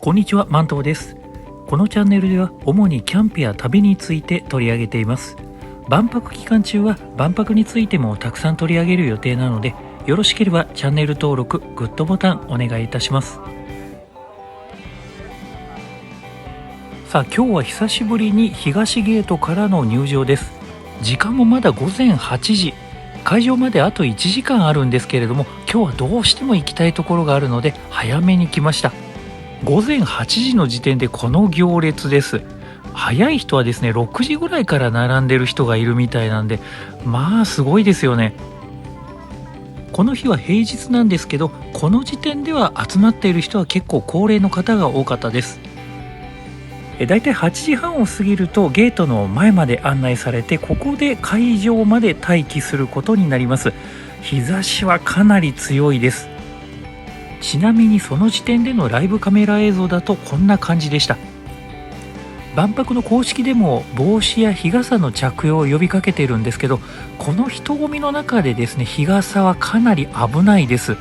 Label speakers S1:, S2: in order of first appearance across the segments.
S1: こんにちは、マントウです。このチャンネルでは主にキャンプや旅について取り上げています。万博期間中は万博についてもたくさん取り上げる予定なので、よろしければチャンネル登録、グッドボタンお願いいたします。さあ、今日は久しぶりに東ゲートからの入場です。時間もまだ午前8時。会場まであと1時間あるんですけれども、今日はどうしても行きたいところがあるので早めに来ました。午前8時の時点でこの行列です。早い人はですね、6時ぐらいから並んでる人がいるみたいなんで、まあすごいですよね。この日は平日なんですけど、この時点では集まっている人は結構高齢の方が多かったです。だいたい8時半を過ぎるとゲートの前まで案内されて、ここで会場まで待機することになります。日差しはかなり強いです。ちなみにその時点でのライブカメラ映像だとこんな感じでした。万博の公式でも帽子や日傘の着用を呼びかけているんですけど、この人混みの中でですね、日傘はかなり危ないです。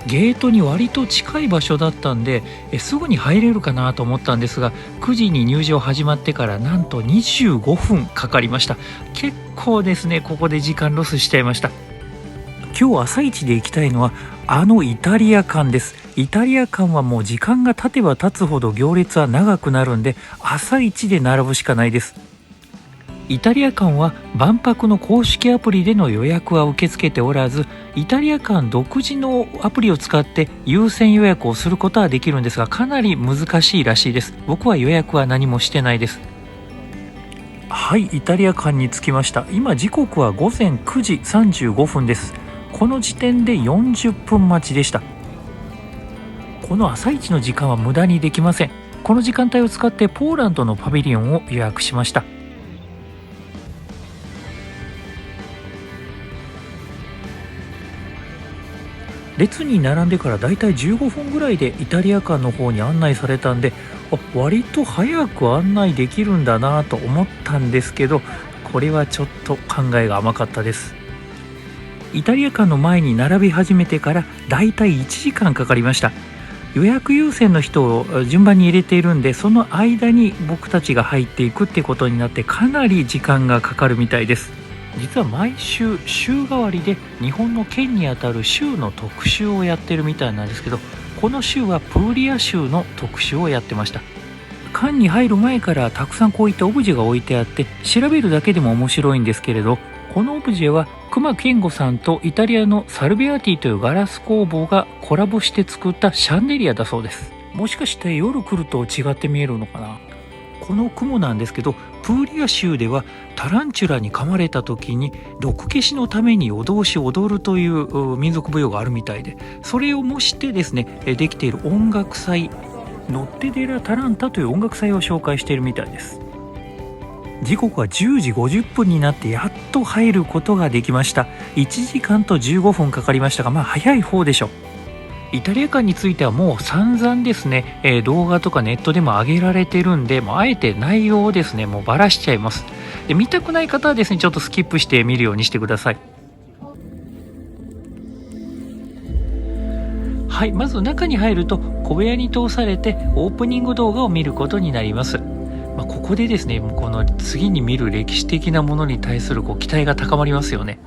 S1: ゲートに割と近い場所だったんですぐに入れるかなと思ったんですが、9時に入場始まってからなんと25分かかりました。結構ですね、ここで時間ロスしちゃいました。今日朝一で行きたいのはイタリア館です。イタリア館はもう時間が経てば経つほど行列は長くなるんで、朝一で並ぶしかないです。イタリア館は万博の公式アプリでの予約は受け付けておらず、イタリア館独自のアプリを使って優先予約をすることはできるんですが、かなり難しいらしいです。僕は予約は何もしてないです。はい、イタリア館に着きました。今時刻は午前9時35分です。この時点で40分待ちでした。この朝一の時間は無駄にできません。この時間帯を使ってポーランドのパビリオンを予約しました。列に並んでからだいたい15分ぐらいでイタリア館の方に案内されたんで、割と早く案内できるんだなと思ったんですけど、これはちょっと考えが甘かったです。イタリア館の前に並び始めてからだいたい1時間かかりました。予約優先の人を順番に入れているんで、その間に僕たちが入っていくってことになって、かなり時間がかかるみたいです。実は毎週週替わりで日本の県にあたる州の特集をやってるみたいなんですけど、この週はプーリア州の特集をやってました。館に入る前からたくさんこういったオブジェが置いてあって、調べるだけでも面白いんですけれど、このオブジェは隈研吾さんとイタリアのサルベアティというガラス工房がコラボして作ったシャンデリアだそうです。もしかして夜来ると違って見えるのかな。この雲なんですけど、プーリア州ではタランチュラに噛まれた時に毒消しのために夜通し踊るという民族舞踊があるみたいで、それを模してですね、できている音楽祭、ノッテデラ・タランタという音楽祭を紹介しているみたいです。時刻は10時50分になってやっと入ることができました。1時間と15分かかりましたが、早い方でしょ。イタリア館についてはもう散々ですね、動画とかネットでも上げられてるんで、あえて内容をですね、もうバラしちゃいます。で、見たくない方はですね、ちょっとスキップして見るようにしてください。はい、まず中に入ると小部屋に通されてオープニング動画を見ることになります。ここでですね、この次に見る歴史的なものに対する期待が高まりますよね。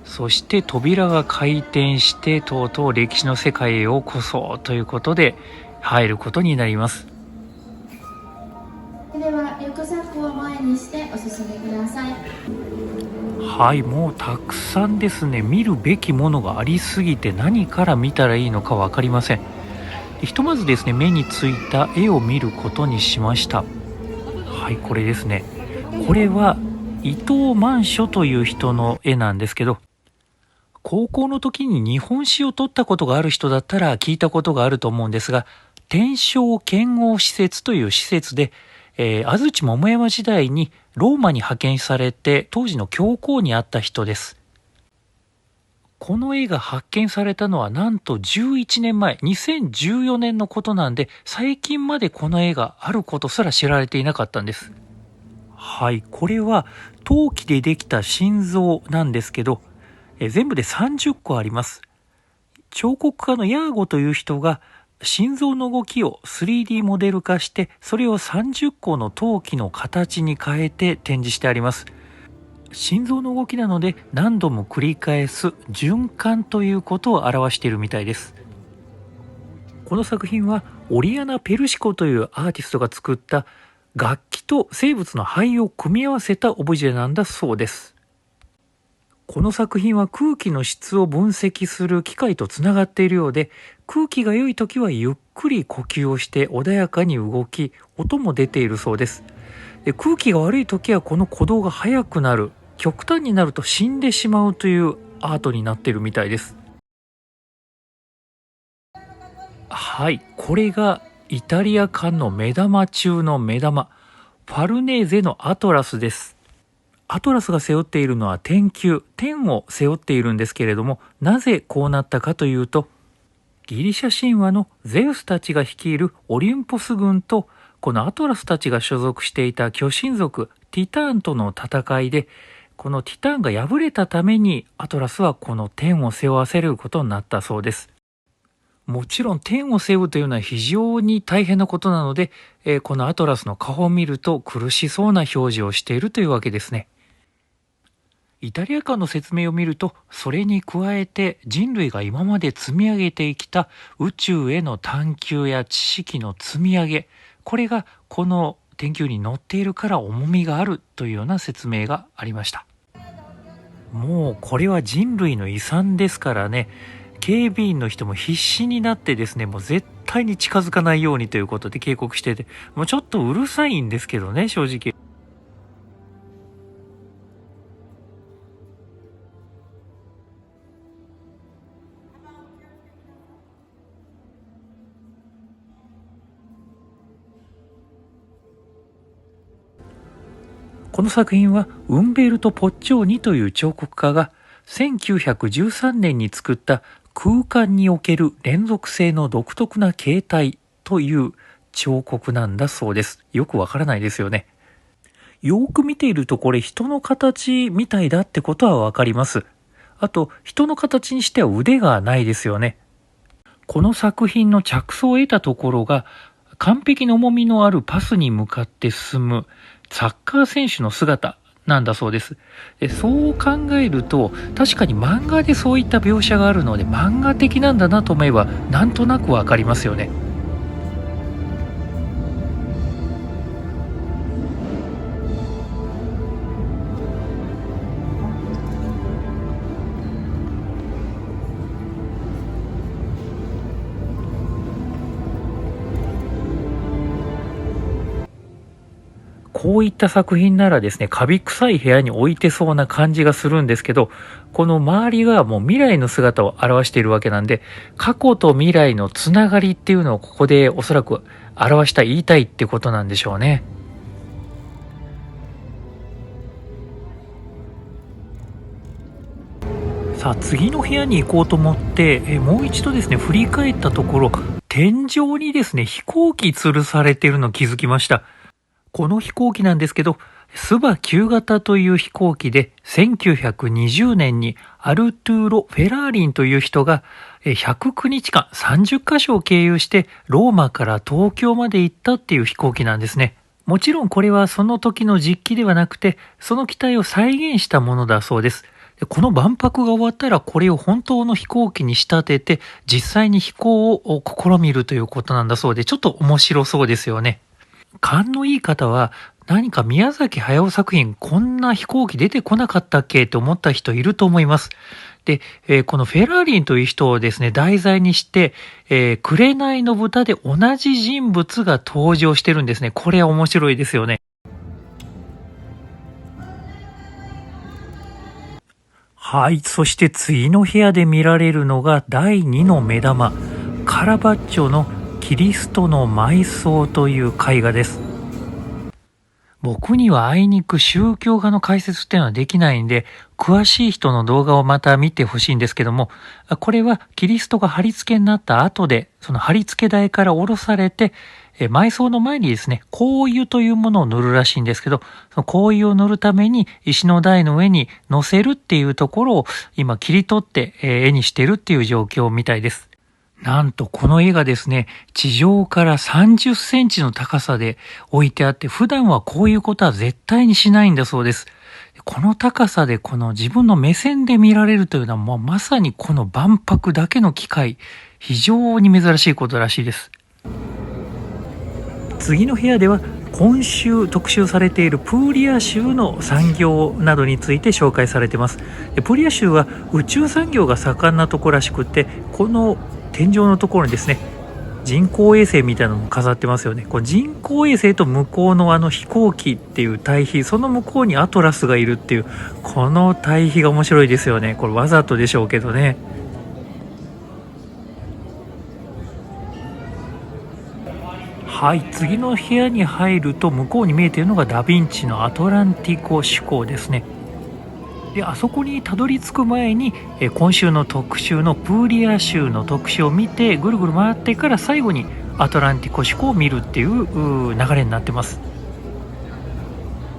S1: そして扉が回転して、とうとう歴史の世界へようこそということで入ることになります。
S2: ではリュックサックを前にしてお進みください。
S1: はい、もうたくさんですね、見るべきものがありすぎて何から見たらいいのか分かりません。ひとまずですね、目についた絵を見ることにしました。はい、これですね。これは伊藤満書という人の絵なんですけど、高校の時に日本史を取ったことがある人だったら聞いたことがあると思うんですが、天正剣豪施設という施設で、安土桃山時代にローマに派遣されて当時の教皇にあった人です。この絵が発見されたのはなんと11年前、2014年のことなんで、最近までこの絵があることすら知られていなかったんです。はい、これは陶器でできた心臓なんですけど、全部で30個あります。彫刻家のヤーゴという人が心臓の動きを 3D モデル化して、それを30個の陶器の形に変えて展示してあります。心臓の動きなので何度も繰り返す循環ということを表しているみたいです。この作品はオリアナ・ペルシコというアーティストが作った楽器と生物の肺を組み合わせたオブジェなんだそうです。この作品は空気の質を分析する機械とつながっているようで、空気が良い時はゆっくり呼吸をして穏やかに動き、音も出ているそうです。で、空気が悪い時はこの鼓動が速くなる、極端になると死んでしまうというアートになっているみたいです。はい、これがイタリア館の目玉中の目玉、ファルネーゼのアトラスです。アトラスが背負っているのは天球、天を背負っているんですけれども、なぜこうなったかというと、ギリシャ神話のゼウスたちが率いるオリンポス軍と、このアトラスたちが所属していた巨神族ティターンとの戦いで、このティターンが敗れたためにアトラスはこの天を背負わせることになったそうです。もちろん天を背負うというのは非常に大変なことなので、このアトラスの顔を見ると苦しそうな表示をしているというわけですね。イタリア館の説明を見ると、それに加えて人類が今まで積み上げてきた宇宙への探求や知識の積み上げ、これがこの天球に載っているから重みがあるというような説明がありました。もうこれは人類の遺産ですからね、警備員の人も必死になってですね、もう絶対に近づかないようにということで警告してて、もうちょっとうるさいんですけどね、正直。この作品はウンベルト・ポッチョーニという彫刻家が1913年に作った空間における連続性の独特な形態という彫刻なんだそうです。よくわからないですよね。よく見ているとこれ人の形みたいだってことはわかります。あと人の形にしては腕がないですよね。この作品の着想を得たところが、完璧な重みのあるパスに向かって進むサッカー選手の姿なんだそうです。そう考えると、確かに漫画でそういった描写があるので漫画的なんだなと思えばなんとなくわかりますよね。こういった作品ならですね、カビ臭い部屋に置いてそうな感じがするんですけど、この周りがもう未来の姿を表しているわけなんで、過去と未来のつながりっていうのをここでおそらく表したい、言いたいってことなんでしょうね。さあ次の部屋に行こうと思って、もう一度ですね、振り返ったところ、天井にですね、飛行機吊るされているの気づきました。この飛行機なんですけど、スバ旧型という飛行機で1920年にアルトゥーロ・フェラーリンという人が109日間30カ所を経由してローマから東京まで行ったっていう飛行機なんですね。もちろんこれはその時の実機ではなくて、その機体を再現したものだそうです。この万博が終わったらこれを本当の飛行機に仕立てて実際に飛行を試みるということなんだそうで、ちょっと面白そうですよね。勘のいい方は何か宮崎駿作品こんな飛行機出てこなかったっけって思った人いると思います。で、このフェラーリンという人をですね、題材にして、紅の豚で同じ人物が登場してるんですね。これは面白いですよね。はい。そして次の部屋で見られるのが第2の目玉、カラバッチョのキリストの埋葬という絵画です。僕にはあいにく宗教画の解説っていうのはできないんで、詳しい人の動画をまた見てほしいんですけども、これはキリストが貼り付けになった後で、その貼り付け台から下ろされて、埋葬の前にですね、香油というものを塗るらしいんですけど、その香油を塗るために石の台の上に乗せるっていうところを今切り取って絵にしてるっていう状況みたいです。なんとこの絵がですね、地上から30センチの高さで置いてあって、普段はこういうことは絶対にしないんだそうです。この高さでこの自分の目線で見られるというのはもうまさにこの万博だけの機会、非常に珍しいことらしいです。次の部屋では今週特集されているプーリア州の産業などについて紹介されています。でプーリア州は宇宙産業が盛んなところらしくって、この天井のところにですね、人工衛星みたいなのも飾ってますよね。この人工衛星と向こうの飛行機っていう対比、その向こうにアトラスがいるっていう、この対比が面白いですよね。これわざとでしょうけどね。はい、次の部屋に入ると向こうに見えているのがダ・ヴィンチのアトランティコ思考ですね。であそこにたどり着く前に今週の特集のプーリア州の特集を見てぐるぐる回ってから最後にアトランティコ思考を見るっていう流れになってます。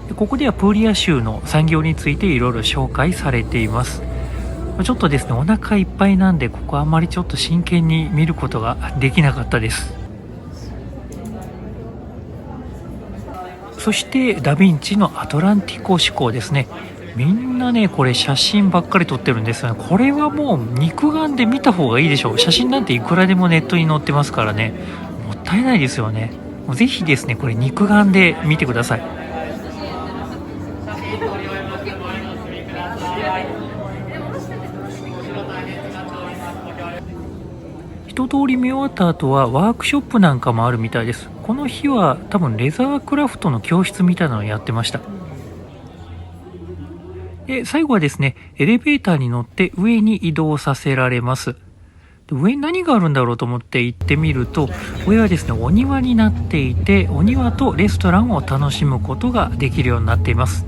S1: でここではプーリア州の産業についていろいろ紹介されています。ちょっとですね、お腹いっぱいなんでここあんまりちょっと真剣に見ることができなかったです。そしてダ・ヴィンチのアトランティコ思考ですね。みんなねこれ写真ばっかり撮ってるんですよね。これはもう肉眼で見た方がいいでしょう。写真なんていくらでもネットに載ってますからね、もったいないですよね。もうぜひですねこれ肉眼で見てください。一通り見終わった後はワークショップなんかもあるみたいです。この日は多分レザークラフトの教室みたいなのをやってました。で最後はですね、エレベーターに乗って上に移動させられます。で上に何があるんだろうと思って行ってみると、上はですねお庭になっていて、お庭とレストランを楽しむことができるようになっています。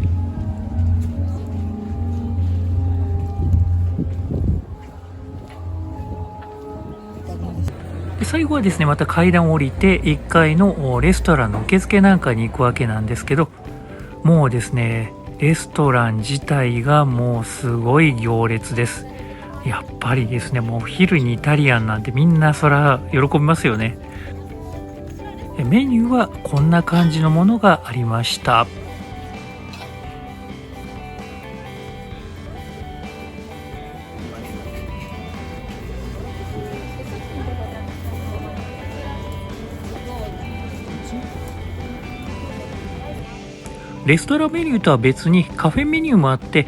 S1: で最後はですねまた階段を降りて1階のレストランの受付なんかに行くわけなんですけど、もうですねレストラン自体がもうすごい行列です。やっぱりですね、もうお昼にイタリアンなんてみんなそら喜びますよね。メニューはこんな感じのものがありました。レストランメニューとは別にカフェメニューもあって、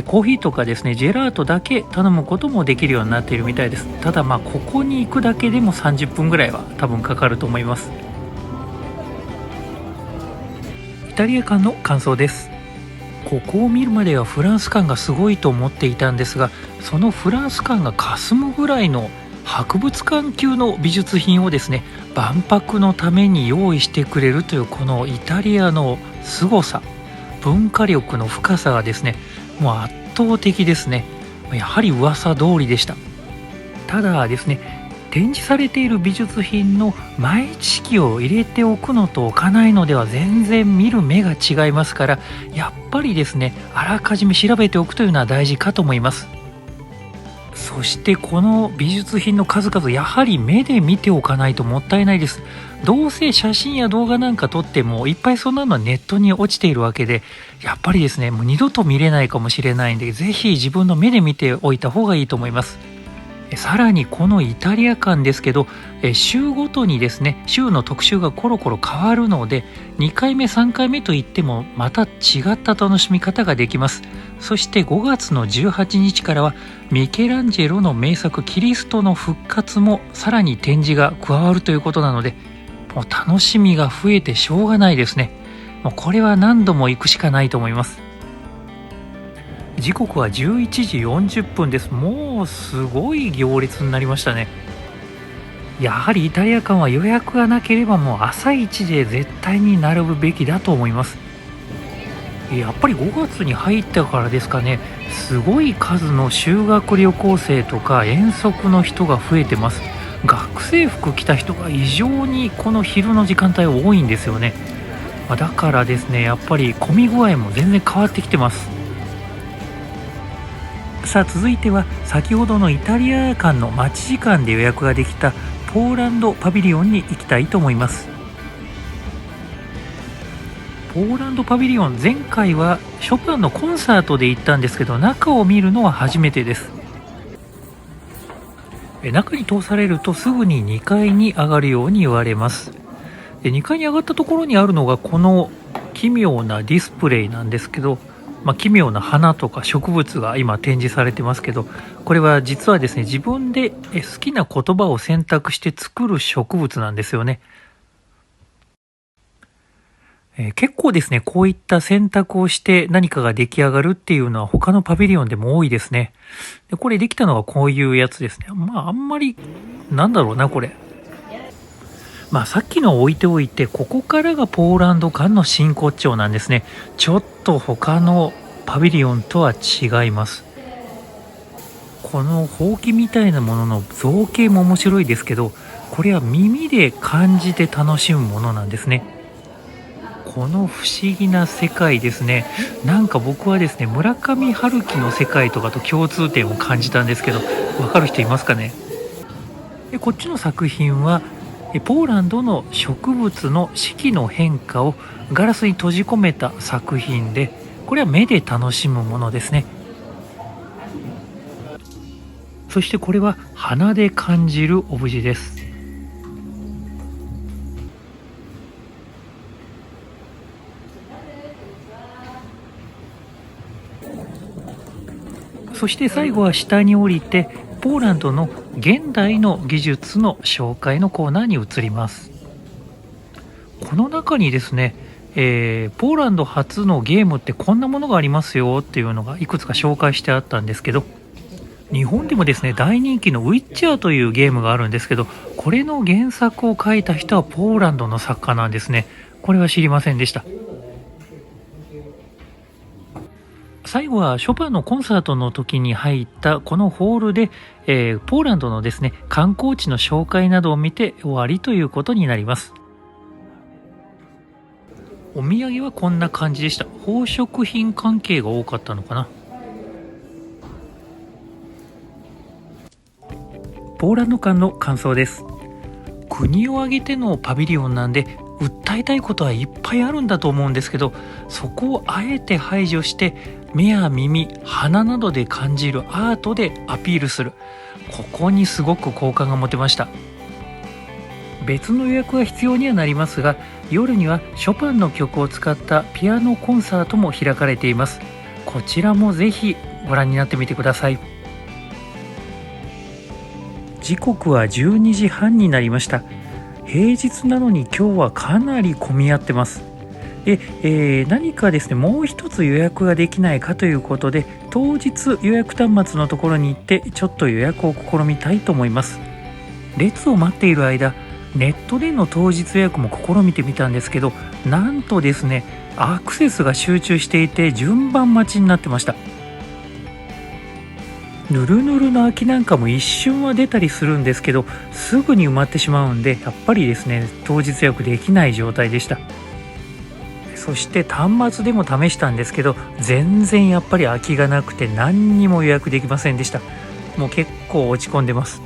S1: コーヒーとかですねジェラートだけ頼むこともできるようになっているみたいです。ただここに行くだけでも30分ぐらいは多分かかると思います。イタリア館の感想です。ここを見るまではフランス館がすごいと思っていたんですが、そのフランス館が霞むぐらいの博物館級の美術品をですね万博のために用意してくれるというこのイタリアの凄さ、文化力の深さがですねもう圧倒的ですね。やはり噂通りでした。ただですね、展示されている美術品の前知識を入れておくのと置かないのでは全然見る目が違いますから、やっぱりですねあらかじめ調べておくというのは大事かと思います。そしてこの美術品の数々、やはり目で見ておかないともったいないです。どうせ写真や動画なんか撮ってもいっぱいそんなのはネットに落ちているわけで、やっぱりですねもう二度と見れないかもしれないんで、ぜひ自分の目で見ておいた方がいいと思います。さらにこのイタリア館ですけど、週ごとにですね週の特集がコロコロ変わるので、2回目3回目といってもまた違った楽しみ方ができます。そして5月の18日からはミケランジェロの名作キリストの復活もさらに展示が加わるということなので、もう楽しみが増えてしょうがないですね。もうこれは何度も行くしかないと思います。時刻は11時40分です。もうすごい行列になりましたね。やはりイタリア館は予約がなければもう朝一で絶対に並ぶべきだと思います。やっぱり5月に入ったからですかね、すごい数の修学旅行生とか遠足の人が増えてます。学生服着た人が異常にこの昼の時間帯多いんですよね。だからですねやっぱり混み具合も全然変わってきてます。さあ続いては先ほどのイタリア館の待ち時間で予約ができたポーランドパビリオンに行きたいと思います。ポーランドパビリオン、前回はショパンのコンサートで行ったんですけど、中を見るのは初めてです。中に通されるとすぐに2階に上がるように言われます。2階に上がったところにあるのがこの奇妙なディスプレイなんですけど、奇妙な花とか植物が今展示されてますけど、これは実はですね、自分で好きな言葉を選択して作る植物なんですよね。結構ですね、こういった選択をして何かが出来上がるっていうのは他のパビリオンでも多いですね。でこれできたのがこういうやつですね。あんまり、なんだろうな、これ。さっきの置いておいて、ここからがポーランド館の真骨頂なんですね。ちょっと他のパビリオンとは違います。このほうきみたいなものの造形も面白いですけど、これは耳で感じて楽しむものなんですね。この不思議な世界ですね。なんか僕はですね、村上春樹の世界とかと共通点を感じたんですけど、わかる人いますかね。でこっちの作品はポーランドの植物の四季の変化をガラスに閉じ込めた作品で、これは目で楽しむものですね。そしてこれは鼻で感じるオブジェです。そして最後は下に降りてポーランドの現代の技術の紹介のコーナーに移ります。この中にですね、ポーランド初のゲームってこんなものがありますよっていうのがいくつか紹介してあったんですけど、日本でもですね大人気のウィッチャーというゲームがあるんですけど、これの原作を書いた人はポーランドの作家なんですね。これは知りませんでした。最後はショパンのコンサートの時に入ったこのホールで、ポーランドのですね観光地の紹介などを見て終わりということになります。お土産はこんな感じでした。宝飾品関係が多かったのかな。ポーランド館の感想です。国を挙げてのパビリオンなんで訴えたいことはいっぱいあるんだと思うんですけど、そこをあえて排除して目や耳、鼻などで感じるアートでアピールする、ここにすごく好感が持てました。別の予約が必要にはなりますが、夜にはショパンの曲を使ったピアノコンサートも開かれています。こちらもぜひご覧になってみてください。時刻は12時半になりました。平日なのに今日はかなり混み合ってます。で、何かですねもう一つ予約ができないかということで、当日予約端末のところに行ってちょっと予約を試みたいと思います。列を待っている間、ネットでの当日予約も試みてみたんですけど、なんとですねアクセスが集中していて順番待ちになってました。ぬるぬるの空きなんかも一瞬は出たりするんですけど、すぐに埋まってしまうんで、やっぱりですね当日予約できない状態でした。そして端末でも試したんですけど、全然やっぱり空きがなくて何にも予約できませんでした。もう結構落ち込んでます。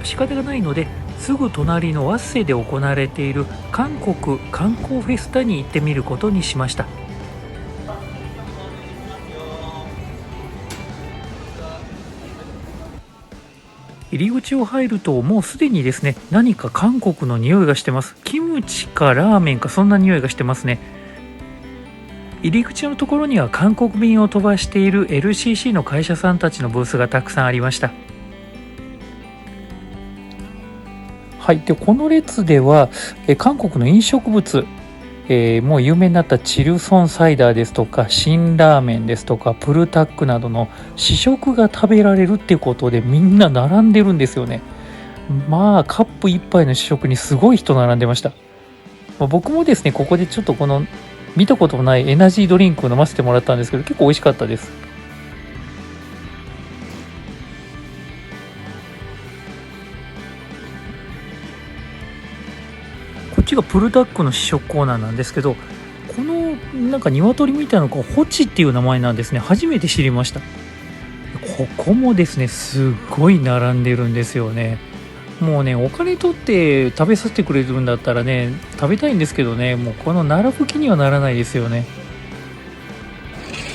S1: 仕方がないので、すぐ隣のワッセで行われている韓国観光フェスタに行ってみることにしました。入り口を入るともうすでにですね何か韓国の匂いがしてます。キムチかラーメンかそんな匂いがしてますね。入り口のところには韓国便を飛ばしている LCC の会社さんたちのブースがたくさんありました。はい、でこの列では韓国の飲食物、もう有名になったチルソンサイダーですとか辛ラーメンですとかプルタックなどの試食が食べられるっていうことでみんな並んでるんですよね。カップ一杯の試食にすごい人並んでました。僕もですねここでちょっとこの見たこともないエナジードリンクを飲ませてもらったんですけど、結構美味しかったです。こっちがプルタックの試食コーナーなんですけど、このなんか鶏みたいなのがホチっていう名前なんですね。初めて知りました。ここもですね、すっごい並んでるんですよね。もうね、お金取って食べさせてくれるんだったらね、食べたいんですけどね、もうこの並ぶ気にはならないですよね。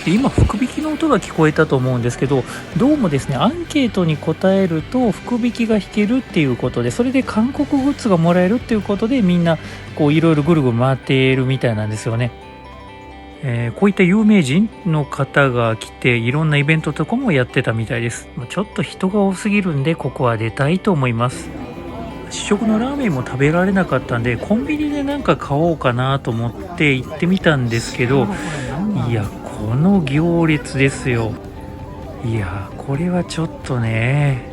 S1: で今、福引きの音が聞こえたと思うんですけど、どうもですね、アンケートに答えると福引きが引けるっていうことで、それで韓国グッズがもらえるっていうことで、みんなこういろいろぐるぐる回っているみたいなんですよね。こういった有名人の方が来ていろんなイベントとかもやってたみたいです。ちょっと人が多すぎるんで、ここは出たいと思います。試食のラーメンも食べられなかったんで、コンビニでなんか買おうかなと思って行ってみたんですけど、いや、この行列ですよ。いや、これはちょっとね、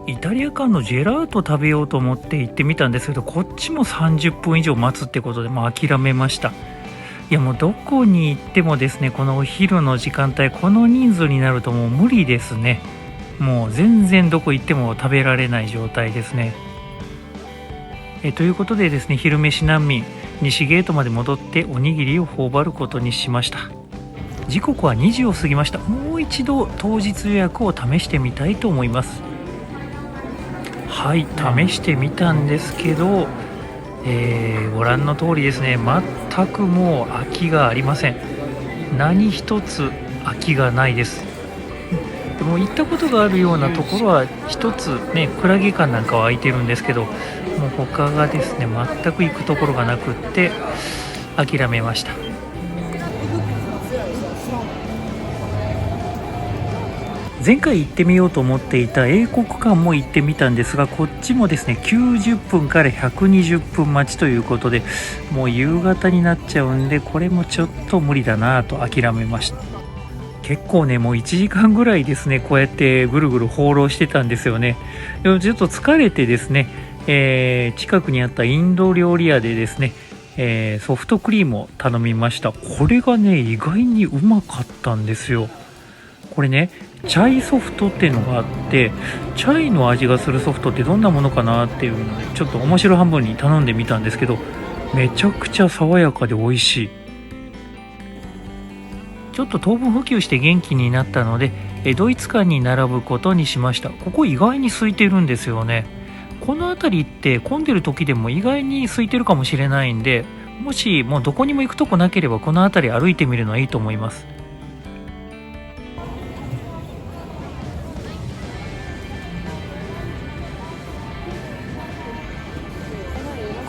S1: イタリア館のジェラート食べようと思って行ってみたんですけど、こっちも30分以上待つってことで、もう諦めました。いや、もうどこに行ってもですね、このお昼の時間帯、この人数になるともう無理ですね。もう全然どこ行っても食べられない状態ですね。ということでですね、昼飯難民西ゲートまで戻っておにぎりを頬張ることにしました。時刻は2時を過ぎました。もう一度当日予約を試してみたいと思います。はい、試してみたんですけど、ご覧の通りですね、全くもう空きがありません。何一つ空きがないです。でも行ったことがあるようなところは一つね、クラゲ館なんかは空いてるんですけど、もう他がですね、全く行くところがなくって諦めました。前回行ってみようと思っていた英国館も行ってみたんですが、こっちもですね90分から120分待ちということで、もう夕方になっちゃうんで、これもちょっと無理だなと諦めました。結構ね、もう1時間ぐらいですね、こうやってぐるぐる放浪してたんですよね。でもちょっと疲れてですね、近くにあったインド料理屋でですね、ソフトクリームを頼みました。これがね、意外にうまかったんですよ。これね、チャイソフトっていうのがあって、チャイの味がするソフトってどんなものかなっていうので、ちょっと面白半分に頼んでみたんですけど、めちゃくちゃ爽やかで美味しい。ちょっと糖分補給して元気になったので、ドイツ館に並ぶことにしました。ここ意外に空いてるんですよね。この辺りって混んでる時でも意外に空いてるかもしれないんで、もしもうどこにも行くとこなければこの辺り歩いてみるのはいいと思います。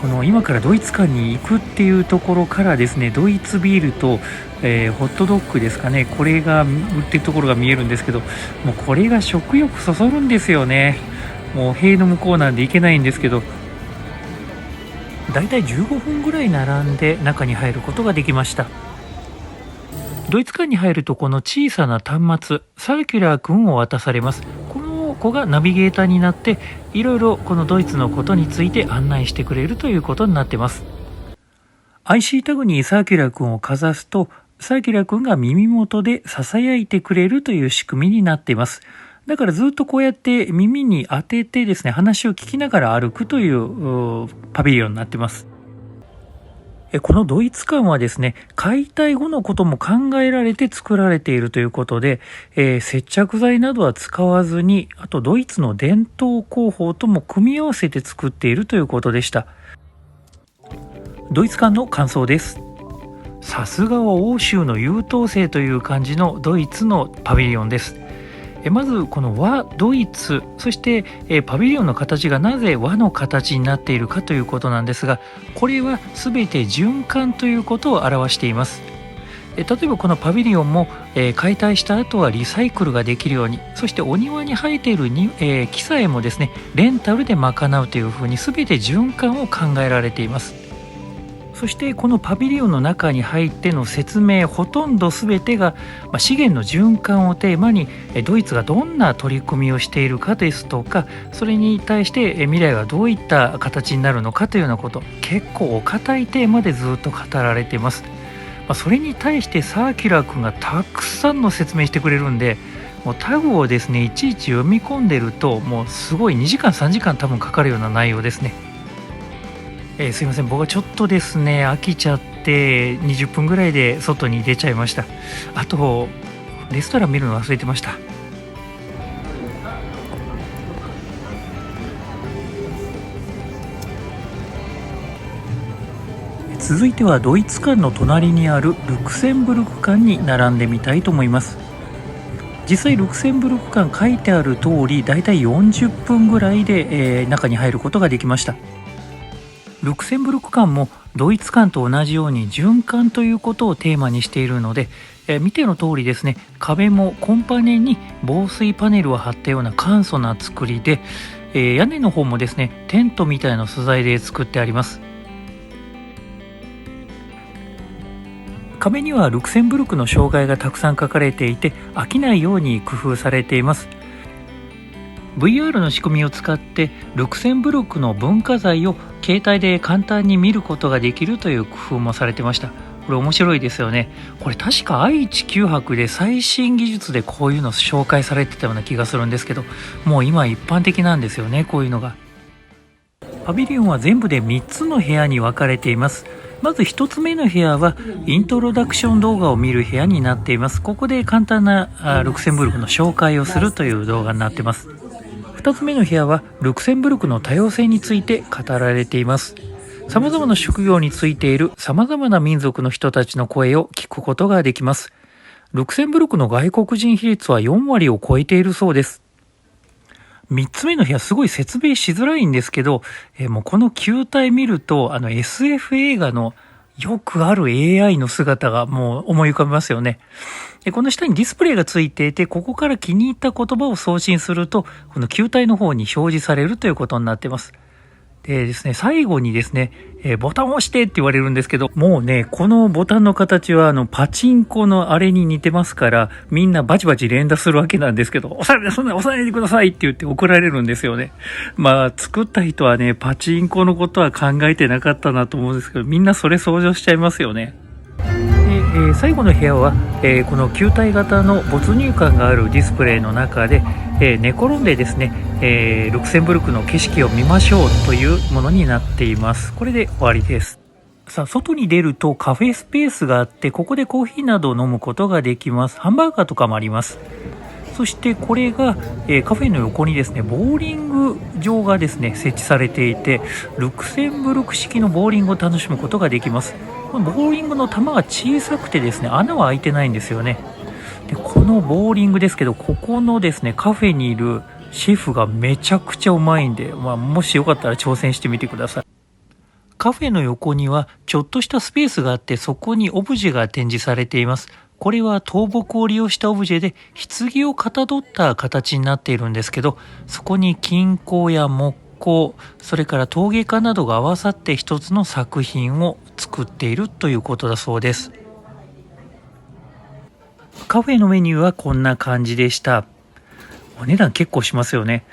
S1: この今からドイツ館に行くっていうところからですね、ドイツビールと、ホットドッグですかね、これが売ってるところが見えるんですけど、もうこれが食欲そそるんですよね。もう塀の向こうなんで行けないんですけど、だいたい15分ぐらい並んで中に入ることができました。ドイツ館に入ると、この小さな端末サーキュラー君を渡されます。この子がナビゲーターになって、いろいろこのドイツのことについて案内してくれるということになってます。 IC タグにサーキュラー君をかざすと、サーキュラー君が耳元で囁いてくれるという仕組みになっています。だからずっとこうやって耳に当ててですね、話を聞きながら歩くというパビリオンになってます。このドイツ館はですね、解体後のことも考えられて作られているということで、接着剤などは使わずに、あとドイツの伝統工法とも組み合わせて作っているということでした。ドイツ館の感想です。さすがは欧州の優等生という感じのドイツのパビリオンです。まずこの和ドイツ、そしてパビリオンの形がなぜ和の形になっているかということなんですが、これは全て循環ということを表しています。例えばこのパビリオンも解体した後はリサイクルができるように、そしてお庭に生えている木さえもですね、レンタルで賄うというふうに全て循環を考えられています。そしてこのパビリオンの中に入っての説明、ほとんど全てが資源の循環をテーマに、ドイツがどんな取り組みをしているかですとか、それに対して未来はどういった形になるのかというようなこと、結構お堅いテーマでずっと語られています。それに対してサーキュラー君がたくさんの説明してくれるんで、もうタグをですねいちいち読み込んでると、もうすごい2時間3時間多分かかるような内容ですね。すいません、僕はちょっとですね飽きちゃっって20分ぐらいで外に出ちゃいました。あとレストラン見るの忘れてました。続いてはドイツ館の隣にあるルクセンブルク館に並んでみたいと思います。実際ルクセンブルク館書いてある通りだいたい40分ぐらいで、中に入ることができました。ルクセンブルク館もドイツ館と同じように循環ということをテーマにしているので、見ての通りですね、壁もコンパネに防水パネルを貼ったような簡素な作りで、屋根の方もですねテントみたいな素材で作ってあります。壁にはルクセンブルクの障害がたくさん書かれていて飽きないように工夫されています。 VR の仕組みを使ってルクセンブルクの文化財を携帯で簡単に見ることができるという工夫もされてました。これ面白いですよね。これ確か愛・地球博で最新技術でこういうの紹介されてたような気がするんですけど、もう今一般的なんですよね、こういうのが。パビリオンは全部で3つの部屋に分かれています。まず1つ目の部屋はイントロダクション動画を見る部屋になっています。ここで簡単なルクセンブルクの紹介をするという動画になっています。2つ目の部屋はルクセンブルクの多様性について語られています。様々な職業についている様々な民族の人たちの声を聞くことができます。ルクセンブルクの外国人比率は4割を超えているそうです。3つ目の部屋すごい説明しづらいんですけど、もうこの球体見るとSF 映画のよくある AI の姿がもう思い浮かびますよね。この下にディスプレイがついていて、ここから気に入った言葉を送信するとこの球体の方に表示されるということになっています。でですね、最後にですね、ボタンを押してって言われるんですけど、もうね、このボタンの形はパチンコのあれに似てますから、みんなバチバチ連打するわけなんですけど、そんな押さないでくださいって言って怒られるんですよね。まあ、作った人はね、パチンコのことは考えてなかったなと思うんですけど、みんなそれ想像しちゃいますよね。で最後の部屋は、この球体型の没入感があるディスプレイの中で、寝転んでですね、ルクセンブルクの景色を見ましょうというものになっています。これで終わりです。さあ、外に出るとカフェスペースがあって、ここでコーヒーなどを飲むことができます。ハンバーガーとかもあります。そしてこれが、カフェの横にですねボーリング場がですね設置されていて、ルクセンブルク式のボーリングを楽しむことができます。ボーリングの球が小さくてですね穴は開いてないんですよね。でこのボーリングですけど、ここのですねカフェにいるシェフがめちゃくちゃうまいんで、もしよかったら挑戦してみてください。カフェの横にはちょっとしたスペースがあって、そこにオブジェが展示されています。これは倒木を利用したオブジェで棺をかたどった形になっているんですけど、そこに金鉱や木工、それから陶芸家などが合わさって一つの作品を作っているということだそうです。カフェのメニューはこんな感じでした。お値段結構しますよね。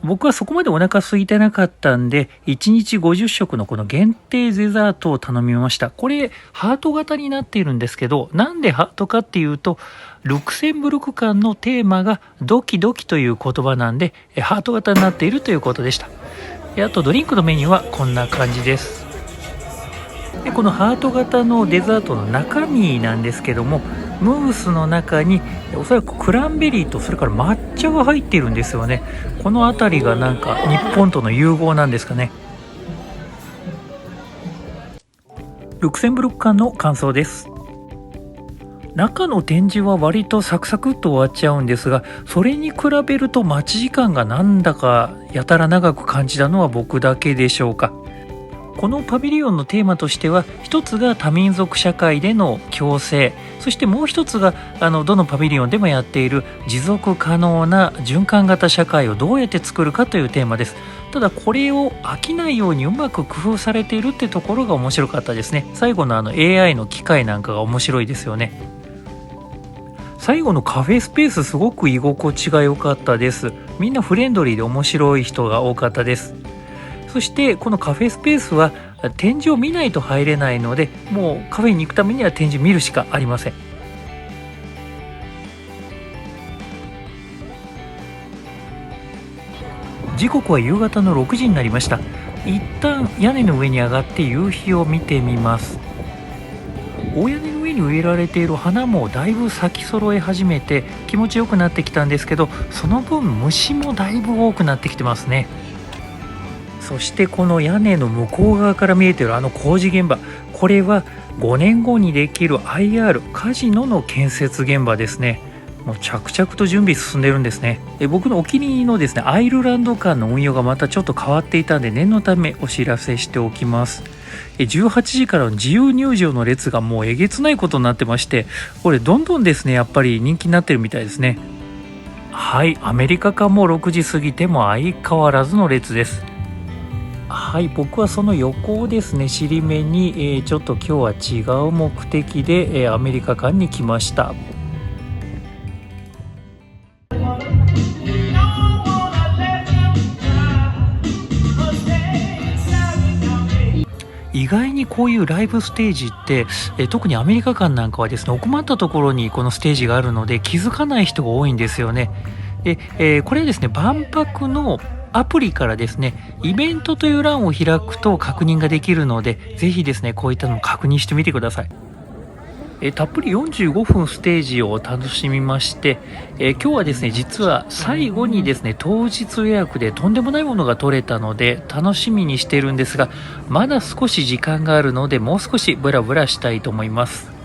S1: 僕はそこまでお腹空いてなかったんで、1日50食のこの限定デザートを頼みました。これハート型になっているんですけど、なんでハートかっていうと、ルクセンブルク館のテーマがドキドキという言葉なんで、ハート型になっているということでした。あとドリンクのメニューはこんな感じです。でこのハート型のデザートの中身なんですけども、ムースの中におそらくクランベリーとそれから抹茶が入っているんですよね。この辺りがなんか日本との融合なんですかね。ルクセンブルク館の感想です。中の展示は割とサクサクっと終わっちゃうんですが、それに比べると待ち時間がなんだかやたら長く感じたのは僕だけでしょうか。このパビリオンのテーマとしては、一つが多民族社会での共生、そしてもう一つがどのパビリオンでもやっている持続可能な循環型社会をどうやって作るかというテーマです。ただこれを飽きないようにうまく工夫されているってところが面白かったですね。最後のAI の機械なんかが面白いですよね。最後のカフェスペースすごく居心地が良かったです。みんなフレンドリーで面白い人が多かったです。そしてこのカフェスペースは展示を見ないと入れないので、もうカフェに行くためには展示見るしかありません。時刻は夕方の6時になりました。一旦屋根の上に上がって夕日を見てみます。大屋根の上に植えられている花もだいぶ咲き揃え始めて気持ちよくなってきたんですけど、その分虫もだいぶ多くなってきてますね。そしてこの屋根の向こう側から見えているあの工事現場、これは5年後にできる IR カジノの建設現場ですね。もう着々と準備進んでるんですね。僕のお気に入りのですねアイルランド間の運用がまたちょっと変わっていたんで、念のためお知らせしておきます。18時からの自由入場の列がもうえげつないことになってまして、これどんどんですねやっぱり人気になってるみたいですね。はい、アメリカ間も6時過ぎても相変わらずの列です。はい、僕はその横をですね尻目に、ちょっと今日は違う目的で、アメリカ館に来ました。意外にこういうライブステージって、特にアメリカ館なんかはですね奥まったところにこのステージがあるので気づかない人が多いんですよね。これですね万博のアプリからですねイベントという欄を開くと確認ができるので、ぜひですねこういったのも確認してみてください。たっぷり45分ステージを楽しみまして、今日はですね実は最後にですね当日予約でとんでもないものが取れたので楽しみにしているんですが、まだ少し時間があるのでもう少しブラブラしたいと思います。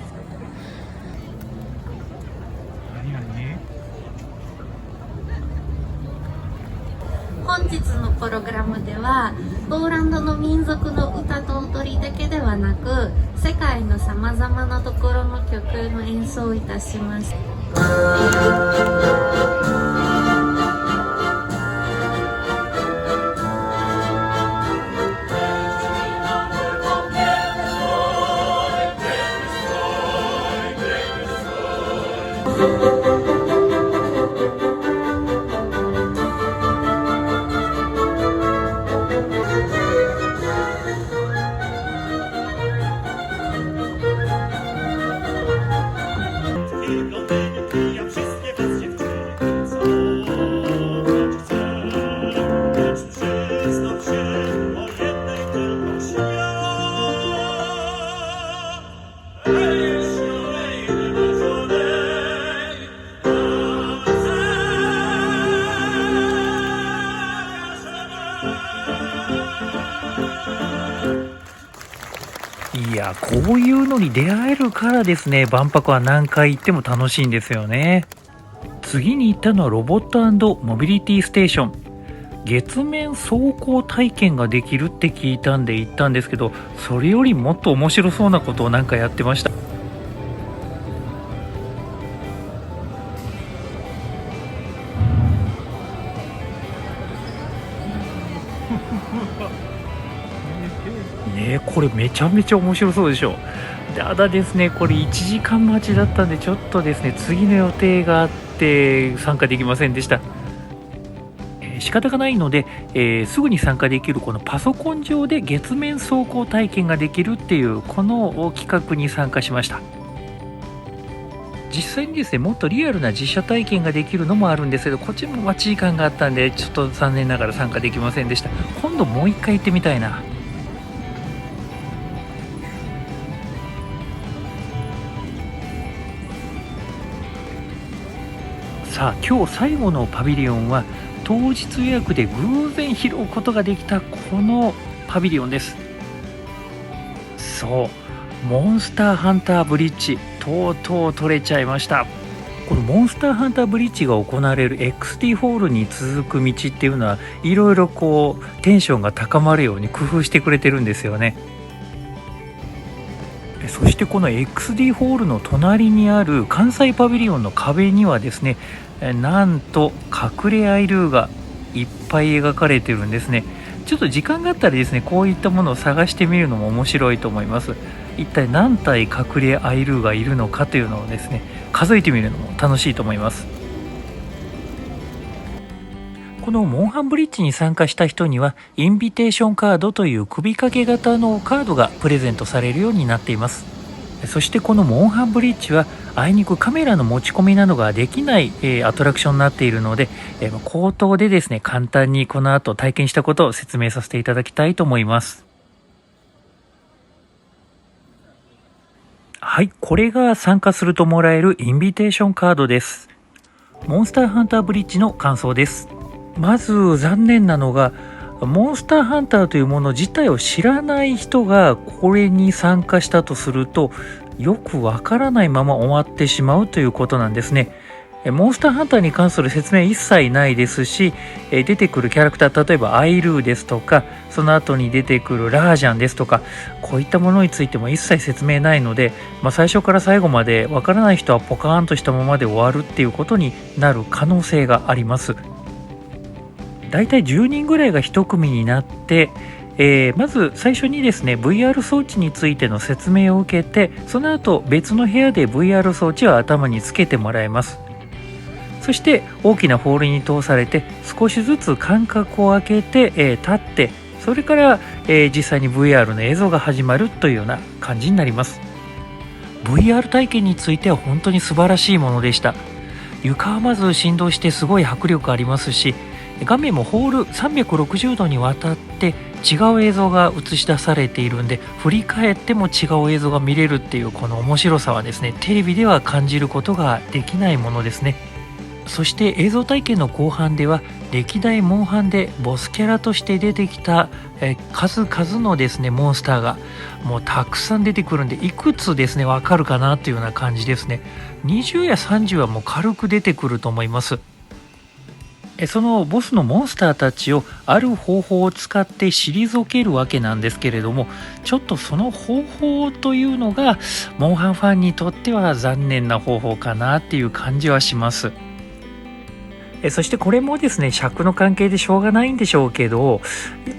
S3: 本日のプログラムではポーランドの民族の歌と踊りだけではなく、世界のさまざまなところの曲の演奏をいたします。
S1: いや、こういうのに出会えるからですね万博は何回行っても楽しいんですよね。次に行ったのはロボットモビリティステーション。月面走行体験ができるって聞いたんで行ったんですけど、それよりもっと面白そうなことをなんかやってました。ねえ、これめちゃめちゃ面白そうでしょ。ただですねこれ1時間待ちだったんでちょっとですね次の予定があって参加できませんでした。仕方がないので、すぐに参加できるこのパソコン上で月面走行体験ができるっていうこの企画に参加しました。実際にですねもっとリアルな実写体験ができるのもあるんですけど、こっちも待ち時間があったんでちょっと残念ながら参加できませんでした。今度もう一回行ってみたいな。さあ今日最後のパビリオンは当日予約で偶然拾うことができたこのパビリオンです。そうモンスターハンターブリッジ、とうとう取れちゃいました。このモンスターハンターブリッジが行われる XT ホールに続く道っていうのはいろいろこうテンションが高まるように工夫してくれてるんですよね。そしてこの XD ホールの隣にある関西パビリオンの壁にはですねなんと隠れアイルーがいっぱい描かれてるんですね。ちょっと時間があったらですねこういったものを探してみるのも面白いと思います。一体何体隠れアイルーがいるのかというのをですね数えてみるのも楽しいと思います。このモンハンブリッジに参加した人にはインビテーションカードという首掛け型のカードがプレゼントされるようになっています。そしてこのモンハンブリッジはあいにくカメラの持ち込みなどができない、アトラクションになっているので、口頭でですね簡単にこの後体験したことを説明させていただきたいと思います。はい、これが参加するともらえるインビテーションカードです。モンスターハンターブリッジの感想です。まず残念なのが、モンスターハンターというもの自体を知らない人がこれに参加したとすると、よくわからないまま終わってしまうということなんですね。モンスターハンターに関する説明一切ないですし、出てくるキャラクター、例えばアイルーですとか、その後に出てくるラージャンですとか、こういったものについても一切説明ないので、最初から最後までわからない人はポカーンとしたままで終わるっていうことになる可能性があります。だいたい10人ぐらいが1組になって、まず最初にですね VR 装置についての説明を受けて、その後別の部屋で VR 装置を頭につけてもらいます。そして大きなホールに通されて少しずつ間隔を空けて、立って、それから、実際に VR の映像が始まるというような感じになります。 VR 体験については本当に素晴らしいものでした。床はまず振動してすごい迫力ありますし、画面もホール360度にわたって違う映像が映し出されているんで、振り返っても違う映像が見れるっていうこの面白さはですね、テレビでは感じることができないものですね。そして映像体験の後半では歴代モンハンでボスキャラとして出てきた数々のですねモンスターがもうたくさん出てくるんで、いくつですねわかるかなというような感じですね。20や30はもう軽く出てくると思います。そのボスのモンスターたちをある方法を使って退けるわけなんですけれども、ちょっとその方法というのがモンハンファンにとっては残念な方法かなっていう感じはします。そしてこれもですね尺の関係でしょうがないんでしょうけど、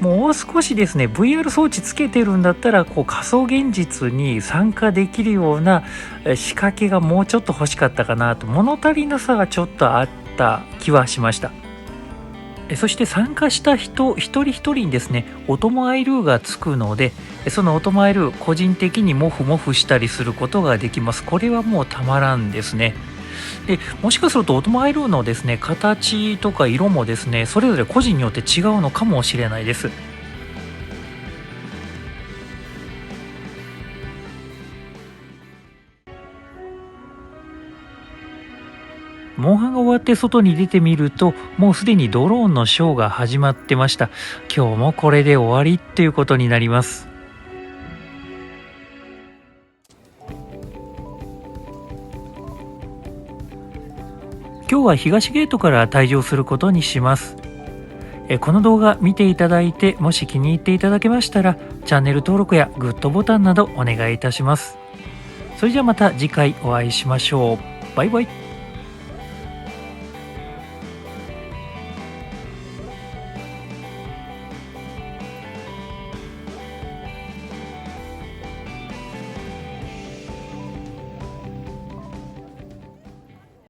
S1: もう少しですね VR 装置つけてるんだったらこう仮想現実に参加できるような仕掛けがもうちょっと欲しかったかなと、物足りなさがちょっとあった気はしました。そして参加した人一人一人にですねオトモアイルーがつくので、そのオトモアイルー個人的にモフモフしたりすることができます。これはもうたまらんですね。でもしかするとオトモアイルーのですね形とか色もですねそれぞれ個人によって違うのかもしれないです。モンハンが終わって外に出てみると、もうすでにドローンのショーが始まってました。今日もこれで終わりっていうことになります。今日は東ゲートから退場することにします。この動画見ていただいて、もし気に入っていただけましたらチャンネル登録やグッドボタンなどお願いいたします。それじゃあまた次回お会いしましょう。バイバイ。